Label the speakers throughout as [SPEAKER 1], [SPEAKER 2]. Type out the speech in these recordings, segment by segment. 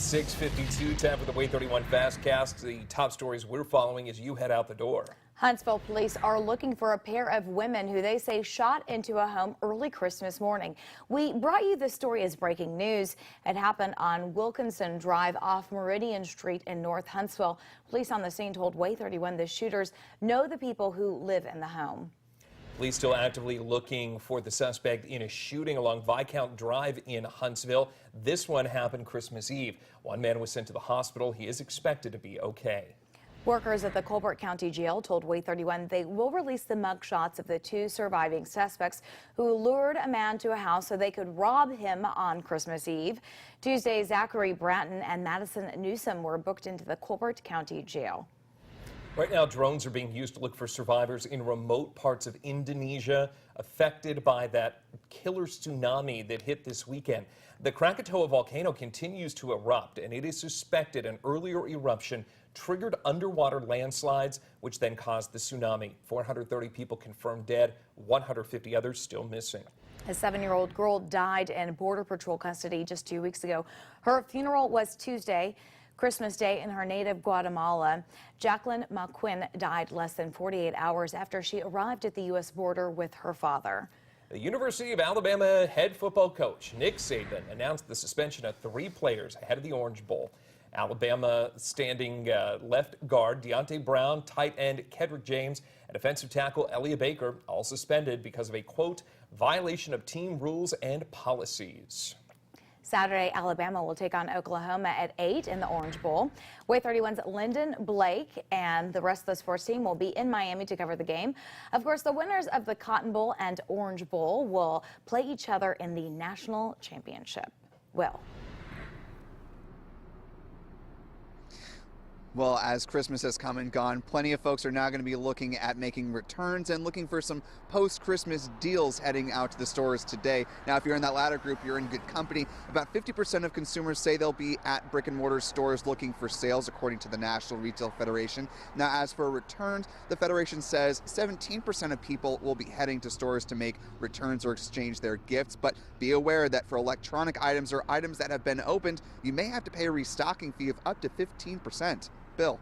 [SPEAKER 1] 6:52, time for the Way 31 Fastcast. The top stories we're following as you head out the door.
[SPEAKER 2] Huntsville police are looking for a pair of women who they say shot into a home early Christmas morning. We brought you this story as breaking news. It happened on Wilkinson Drive off Meridian Street in North Huntsville. Police on the scene told Way 31 the shooters know the people who live in the home.
[SPEAKER 1] Police still actively looking for the suspect in a shooting along Viscount Drive in Huntsville. This one happened Christmas Eve. One man was sent to the hospital. He is expected to be okay.
[SPEAKER 2] Workers at the Colbert County Jail told Way 31 they will release the mugshots of the two surviving suspects who lured a man to a house so they could rob him on Christmas Eve. Tuesday, Zachary Bratton and Madison Newsom were booked into the Colbert County Jail.
[SPEAKER 1] Right now, drones are being used to look for survivors in remote parts of Indonesia affected by that killer tsunami that hit this weekend. The Krakatoa volcano continues to erupt, and it is suspected an earlier eruption triggered underwater landslides, which then caused the tsunami. 430 people confirmed dead, 150 others still missing.
[SPEAKER 2] A 7-year-old girl died in Border Patrol custody just 2 weeks ago. Her funeral was Tuesday, Christmas Day, in her native Guatemala. Jacqueline McQuinn died less than 48 hours after she arrived at the U.S. border with her father.
[SPEAKER 1] The University of Alabama head football coach Nick Saban announced the suspension of 3 players ahead of the Orange Bowl. Alabama standing left guard Deontay Brown, tight end Kedrick James, and defensive tackle Elia Baker all suspended because of a, quote, violation of team rules and policies.
[SPEAKER 2] Saturday, Alabama will take on Oklahoma at 8 in the Orange Bowl. Way 31's Lyndon Blake and the rest of the sports team will be in Miami to cover the game. Of course, the winners of the Cotton Bowl and Orange Bowl will play each other in the national championship.
[SPEAKER 3] Well, as Christmas has come and gone, plenty of folks are now going to be looking at making returns and looking for some post-Christmas deals heading out to the stores today. Now, if you're in that latter group, you're in good company. About 50% of consumers say they'll be at brick-and-mortar stores looking for sales, according to the National Retail Federation. Now, as for returns, the Federation says 17% of people will be heading to stores to make returns or exchange their gifts. But be aware that for electronic items or items that have been opened, you may have to pay a restocking fee of up to 15%. Bill.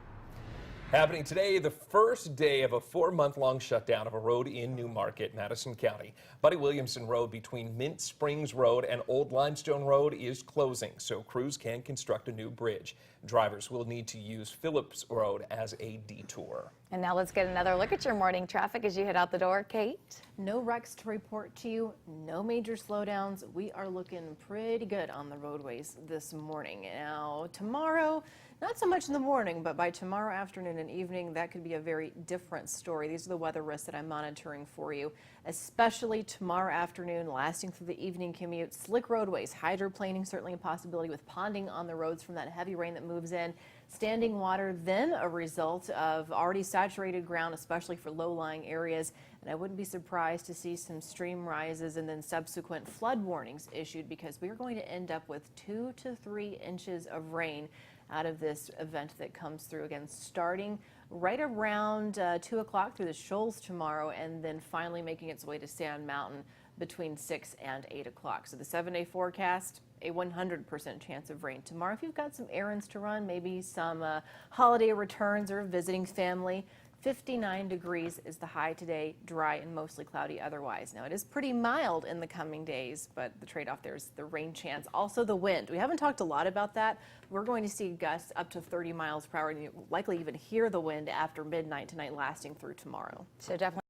[SPEAKER 1] Happening today, the first day of a 4-month-long shutdown of a road in New Market, Madison County. Buddy Williamson Road between Mint Springs Road and Old Limestone Road is closing, so crews can construct a new bridge. Drivers will need to use Phillips Road as a detour.
[SPEAKER 2] And now let's get another look at your morning traffic as you head out the door. Kate?
[SPEAKER 4] No wrecks to report to you, no major slowdowns. We are looking pretty good on the roadways this morning. Now, tomorrow, not so much in the morning, but by tomorrow afternoon and evening, that could be a very different story. These are the weather risks that I'm monitoring for you, especially tomorrow afternoon, lasting through the evening commute. Slick roadways, hydroplaning, certainly a possibility with ponding on the roads from that heavy rain that moves in. Standing water, then a result of already saturated ground, especially for low-lying areas. And I wouldn't be surprised to see some stream rises and then subsequent flood warnings issued, because we're going to end up with 2 to 3 inches of rain out of this event that comes through, again starting right around 2 o'clock through the shoals tomorrow, and then finally making its way to Sand Mountain between 6 and 8 o'clock. So the 7-day forecast, a 100% chance of rain tomorrow. If you've got some errands to run, maybe some holiday returns or visiting family, 59 degrees is the high today, dry and mostly cloudy otherwise. Now, it is pretty mild in the coming days, but the trade-off there is the rain chance. Also, the wind. We haven't talked a lot about that. We're going to see gusts up to 30 miles per hour, and you likely even hear the wind after midnight tonight, lasting through tomorrow.
[SPEAKER 2] So definitely